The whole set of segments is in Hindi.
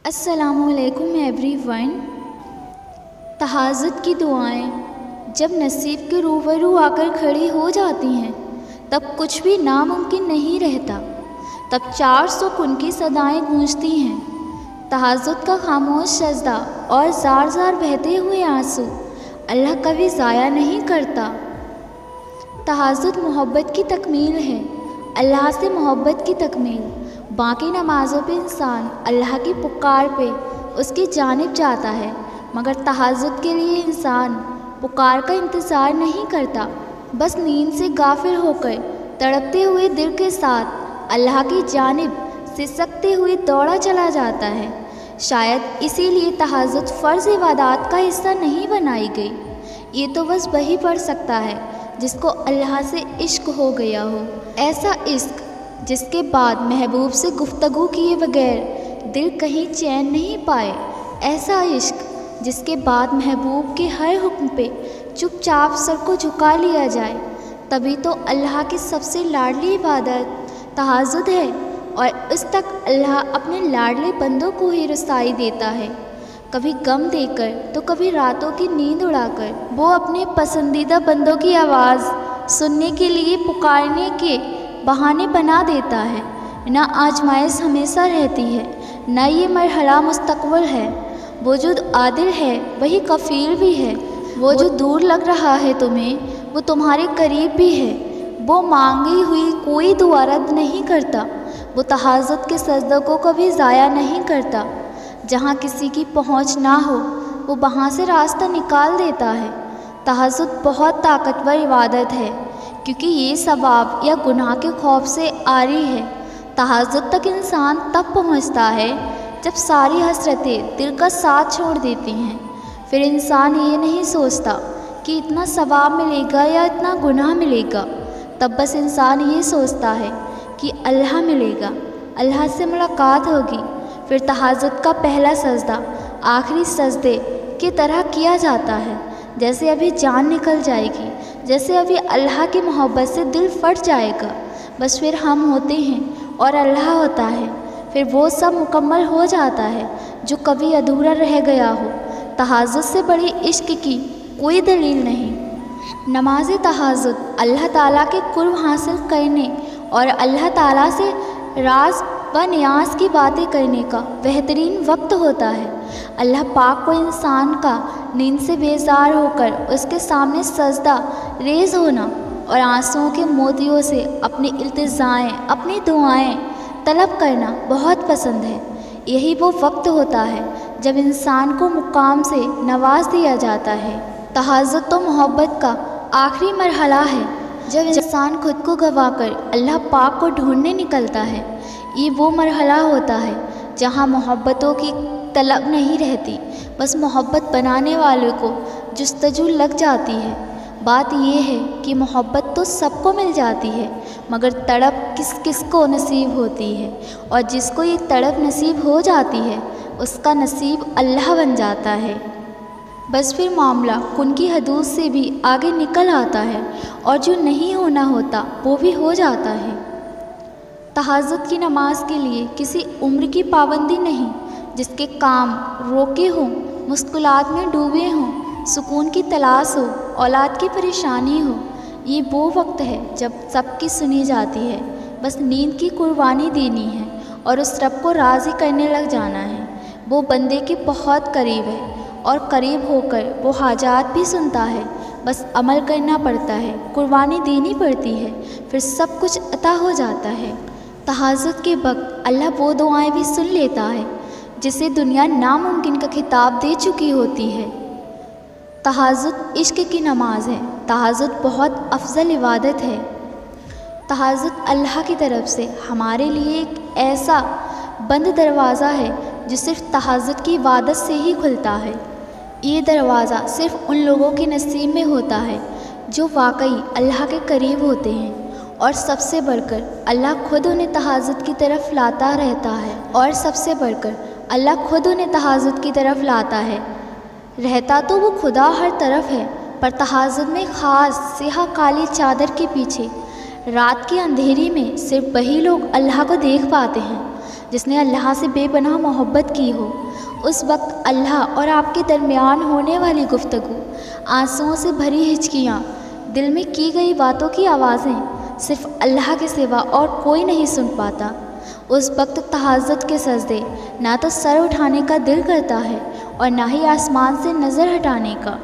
अस्सलामुअलैकुम एवरीवन। तहाज्जुद की दुआएं जब नसीब के रूबरू आकर खड़ी हो जाती हैं तब कुछ भी नामुमकिन नहीं रहता। तब 400 कुन की सदाएं गूंजती हैं। तहाज्जुद का खामोश सजदा और ज़ार ज़ार बहते हुए आंसू अल्लाह कभी ज़ाया नहीं करता। तहाज्जुद मोहब्बत की तकमील है, अल्लाह से मोहब्बत की तकमील। बाकी नमाज़ों पे इंसान अल्लाह की पुकार पे उसकी जानिब जाता है, मगर तहाज्जुद के लिए इंसान पुकार का इंतज़ार नहीं करता। बस नींद से गाफिल होकर तड़पते हुए दिल के साथ अल्लाह की जानिब सिसकते हुए दौड़ा चला जाता है। शायद इसीलिए तहाज्जुद फ़र्ज़ इबादत का हिस्सा नहीं बनाई गई। ये तो बस वही पढ़ सकता है जिसको अल्लाह से इश्क हो गया हो। ऐसा इश्क जिसके बाद महबूब से गुफ्तगू किए बगैर दिल कहीं चैन नहीं पाए। ऐसा इश्क जिसके बाद महबूब के हर हुक्म पे चुपचाप सर को झुका लिया जाए। तभी तो अल्लाह की सबसे लाडली इबादत तहाज्जुद है, और इस तक अल्लाह अपने लाडले बंदों को ही रसाई देता है। कभी गम देकर तो कभी रातों की नींद उड़ाकर वो अपने पसंदीदा बंदों की आवाज़ सुनने के लिए पुकारने के बहाने बना देता है। ना आजमाइश हमेशा रहती है, ना ये मरहला मुस्तक़बिल है। वो जो आदिल है वही कफ़ील भी है। वो जो दूर लग रहा है तुम्हें वो तुम्हारे करीब भी है। वो मांगी हुई कोई दुआ रद्द नहीं करता। वो तहाज्जुद के सजदों को कभी ज़ाया नहीं करता। जहाँ किसी की पहुँच ना हो वो वहाँ से रास्ता निकाल देता है। तहाज्जुद बहुत ताकतवर इबादत है, क्योंकि ये सवाब या गुनाह के खौफ से आरी है। तहाज्जुद तक इंसान तब पहुँचता है जब सारी हसरतें दिल का साथ छोड़ देती हैं। फिर इंसान ये नहीं सोचता कि इतना सवाब मिलेगा या इतना गुनाह मिलेगा। तब बस इंसान ये सोचता है कि अल्लाह मिलेगा, अल्लाह से मुलाकात होगी। फिर तहाज्जुद का पहला सजदा आखिरी सजदे की तरह किया जाता है, जैसे अभी जान निकल जाएगी, जैसे अभी अल्लाह की मोहब्बत से दिल फट जाएगा। बस फिर हम होते हैं और अल्लाह होता है। फिर वो सब मुकम्मल हो जाता है जो कभी अधूरा रह गया हो। तहाज्जुद से बड़ी इश्क की कोई दलील नहीं। नमाज तहाज्जुद अल्लाह ताला के कुर्ब हासिल करने और अल्लाह ताला से राज व नियाज की बातें करने का बेहतरीन वक्त होता है। अल्लाह पाक को इंसान का नींद से बेजार होकर उसके सामने सजदा रेज़ होना और आंसुओं के मोतियों से अपनी इल्तिजाएँ, अपनी दुआएं तलब करना बहुत पसंद है। यही वो वक्त होता है जब इंसान को मुकाम से नवाज दिया जाता है। तहाज्जुद तो मोहब्बत का आखिरी मरहला है, जब इंसान खुद को गंवाकर अल्लाह पाक को ढूंढने निकलता है। ये वो मरहला होता है जहाँ मोहब्बतों की तलब नहीं रहती, बस मोहब्बत बनाने वालों को जुस्तजू लग जाती है। बात ये है कि मोहब्बत तो सबको मिल जाती है, मगर तड़प किस किस को नसीब होती है। और जिसको ये तड़प नसीब हो जाती है उसका नसीब अल्लाह बन जाता है। बस फिर मामला कुन की हदूद से भी आगे निकल आता है, और जो नहीं होना होता वो भी हो जाता है। तहाज्जुद की नमाज के लिए किसी उम्र की पाबंदी नहीं। जिसके काम रोके हों, मुश्किलात में डूबे हों, सुकून की तलाश हो, औलाद की परेशानी हो, ये वो वक्त है जब सबकी सुनी जाती है। बस नींद की कुर्बानी देनी है और उस रब को राज़ी करने लग जाना है। वो बंदे के बहुत करीब है और करीब होकर वो हाजात भी सुनता है। बस अमल करना पड़ता है, कुर्बानी देनी पड़ती है, फिर सब कुछ अता हो जाता है। तहाज्जुद के वक्त अल्लाह वो दुआएं भी सुन लेता है जिसे दुनिया नामुमकिन का खिताब दे चुकी होती है। तहाज्जुद इश्क की नमाज है। तहाज्जुद बहुत अफजल इबादत है। तहाज्जुद अल्लाह की तरफ से हमारे लिए एक ऐसा बंद दरवाज़ा है जो सिर्फ़ तहाज्जुद की इबादत से ही खुलता है। ये दरवाज़ा सिर्फ़ उन लोगों के नसीब में होता है जो वाकई अल्लाह के करीब होते हैं, और सबसे बढ़कर अल्लाह खुद उन्हें तहाज्जुद की तरफ लाता रहता है। और सबसे बढ़कर अल्लाह खुद उन्हें तहाज्जुद की तरफ लाता है। रहता तो वो खुदा हर तरफ है, पर तहाज्जुद में ख़ास सियाह काली चादर के पीछे रात की अंधेरी में सिर्फ वही लोग अल्लाह को देख पाते हैं जिसने अल्लाह से बेपनाह मोहब्बत की हो। उस वक्त अल्लाह और आपके दरमियान होने वाली गुफ्तगू, आंसुओं से भरी हिचकियाँ, दिल में की गई बातों की आवाज़ें सिर्फ़ अल्लाह के सिवा और कोई नहीं सुन पाता। उस वक्त तहज्जुद के सजदे ना तो सर उठाने का दिल करता है और ना ही आसमान से नज़र हटाने का।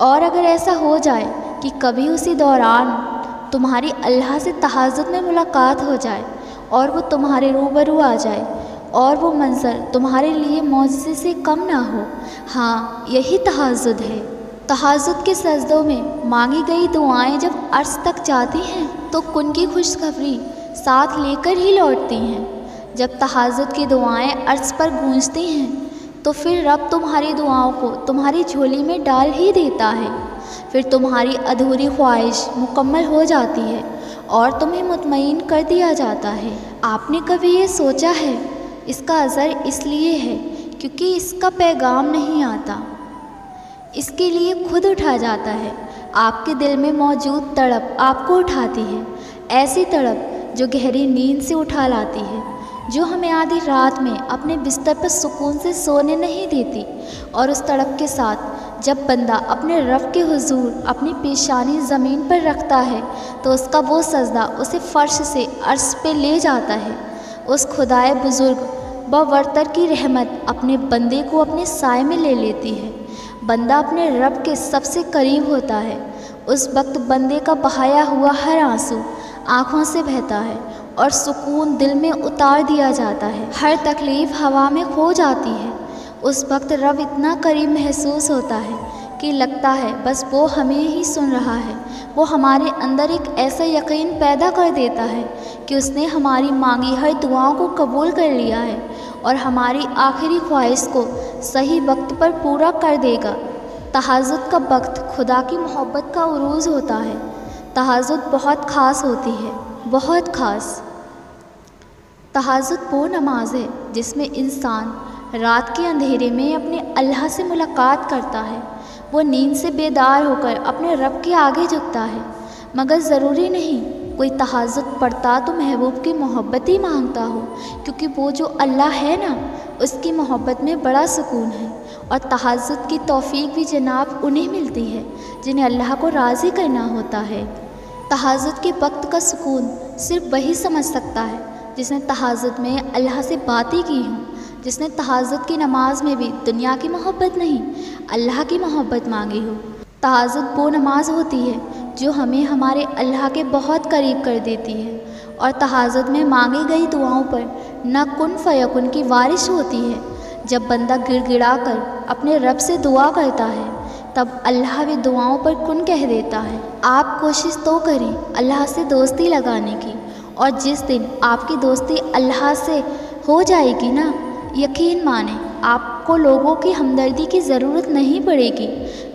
और अगर ऐसा हो जाए कि कभी उसी दौरान तुम्हारी अल्लाह से तहज्जुद में मुलाकात हो जाए और वो तुम्हारे रूबरू आ जाए और वो मंज़र तुम्हारे लिए मौजज़े से कम ना हो, हाँ यही तहज्जुद है। तहज्जुद के सजदों में मांगी गई दुआएं जब अर्श तक जाती हैं तो कुन की खुशखबरी साथ लेकर ही लौटती हैं। जब तहज्जुद की दुआएं अर्श पर गूंजती हैं तो फिर रब तुम्हारी दुआओं को तुम्हारी झोली में डाल ही देता है। फिर तुम्हारी अधूरी ख्वाहिश मुकम्मल हो जाती है और तुम्हें मुतमईन कर दिया जाता है। आपने कभी ये सोचा है इसका असर इसलिए है क्योंकि इसका पैगाम नहीं आता, इसके लिए खुद उठा जाता है। आपके दिल में मौजूद तड़प आपको उठाती है, ऐसी तड़प जो गहरी नींद से उठा लाती है, जो हमें आधी रात में अपने बिस्तर पर सुकून से सोने नहीं देती। और उस तड़प के साथ जब बंदा अपने रब के हुजूर अपनी पेशानी ज़मीन पर रखता है तो उसका वो सजदा उसे फ़र्श से अर्श पे ले जाता है। उस खुदाए बुज़ुर्ग बवरतर की रहमत अपने बंदे को अपने साए में ले लेती है। बंदा अपने रब के सबसे करीब होता है। उस वक्त बंदे का बहाया हुआ हर आंसू आँखों से बहता है और सुकून दिल में उतार दिया जाता है। हर तकलीफ़ हवा में खो जाती है। उस वक्त रब इतना करीब महसूस होता है कि लगता है बस वो हमें ही सुन रहा है। वो हमारे अंदर एक ऐसा यकीन पैदा कर देता है कि उसने हमारी मांगी हर दुआओं को कबूल कर लिया है और हमारी आखिरी ख्वाहिश को सही वक्त पर पूरा कर देगा। तहज्जुद का वक्त खुदा की मोहब्बत का उरूज़ होता है। तहज्जुद बहुत ख़ास होती है, बहुत ख़ास। तहज्जुद वो नमाज है जिसमें इंसान रात के अंधेरे में अपने अल्लाह से मुलाकात करता है। वो नींद से बेदार होकर अपने रब के आगे झुकता है। मगर ज़रूरी नहीं कोई तहज्जुद पढ़ता तो महबूब की मोहब्बत ही मांगता हो, क्योंकि वो जो अल्लाह है ना, उसकी मोहब्बत में बड़ा सुकून है। और तहज्जुद की तौफ़ीक भी जनाब उन्हें मिलती है जिन्हें अल्लाह को राज़ी करना होता है। तहज्जुद के वक्त का सुकून सिर्फ़ वही समझ सकता है जिसने तहज्जुद में अल्लाह से बातें की हों, जिसने तहज्जुद की नमाज में भी दुनिया की मोहब्बत नहीं अल्लाह की मोहब्बत मांगी हो। तहज्जुद वो नमाज होती है जो हमें हमारे अल्लाह के बहुत करीब कर देती है। और तहज्जुद में मांगी गई दुआओं पर न कुन फ़यकुन की बारिश होती है। जब बंदा गिड़गिड़ा कर अपने रब से दुआ करता है तब अल्लाह भी दुआओं पर कुन कह देता है। आप कोशिश तो करें अल्लाह से दोस्ती लगाने की, और जिस दिन आपकी दोस्ती अल्लाह से हो जाएगी ना, यकीन माने आपको लोगों की हमदर्दी की ज़रूरत नहीं पड़ेगी,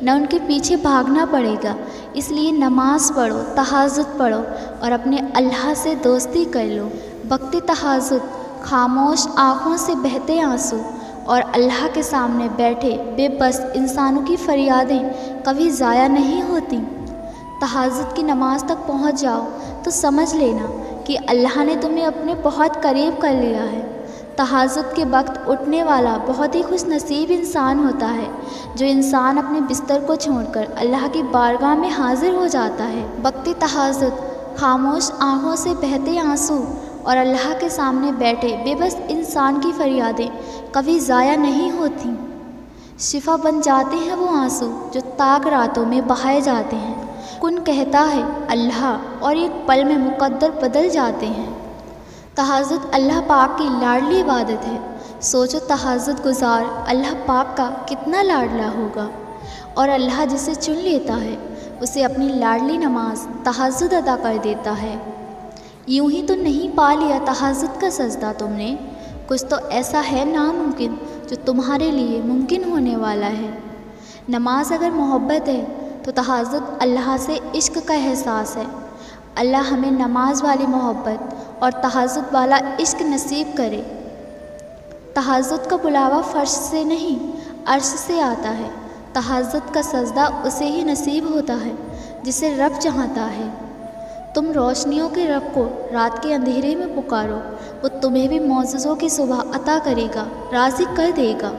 न उनके पीछे भागना पड़ेगा। इसलिए नमाज़ पढ़ो, तहज्जुद पढ़ो और अपने अल्लाह से दोस्ती कर लो। वक़्त तहज्जुद खामोश आँखों से बहते आंसू और अल्लाह के सामने बैठे बेबस इंसानों की फरियादें कभी ज़ाया नहीं होती। तहज्जुद की नमाज तक पहुँच जाओ तो समझ लेना कि अल्लाह ने तुम्हें अपने बहुत करीब कर लिया है। तहज्जुद के वक्त उठने वाला बहुत ही खुश नसीब इंसान होता है, जो इंसान अपने बिस्तर को छोड़कर अल्लाह की बारगाह में हाजिर हो जाता है। वक्त तहज्जुद खामोश आँखों से बहते आंसू और अल्लाह के सामने बैठे बेबस इंसान की फरियादें कभी ज़ाया नहीं होती। शिफा बन जाते हैं वो आंसू जो ताक रातों में बहाए जाते हैं। कुन कहता है अल्लाह और एक पल में मुकद्दर बदल जाते हैं। तहज्जुद अल्लाह पाक की लाडली इबादत है। सोचो तहज्जुद गुजार अल्लाह पाक का कितना लाडला होगा। और अल्लाह जिसे चुन लेता है उसे अपनी लाडली नमाज तहज्जुद अदा कर देता है। यूं ही तो नहीं पा लिया तहज्जुद का सजदा तुमने, कुछ तो ऐसा है नामुमकिन जो तुम्हारे लिए मुमकिन होने वाला है। नमाज अगर मोहब्बत है तो तहज्जुद अल्लाह से इश्क का एहसास है। अल्लाह हमें नमाज वाली मोहब्बत और तहज्जुद वाला इश्क नसीब करे। तहज्जुद का बुलावा फ़र्श से नहीं अर्श से आता है। तहज्जुद का सजदा उसे ही नसीब होता है जिसे रब चाहता है। तुम रोशनियों के रब को रात के अंधेरे में पुकारो, वो तुम्हें भी मौजज़ों की सुबह अता करेगा, राज़ी कर देगा।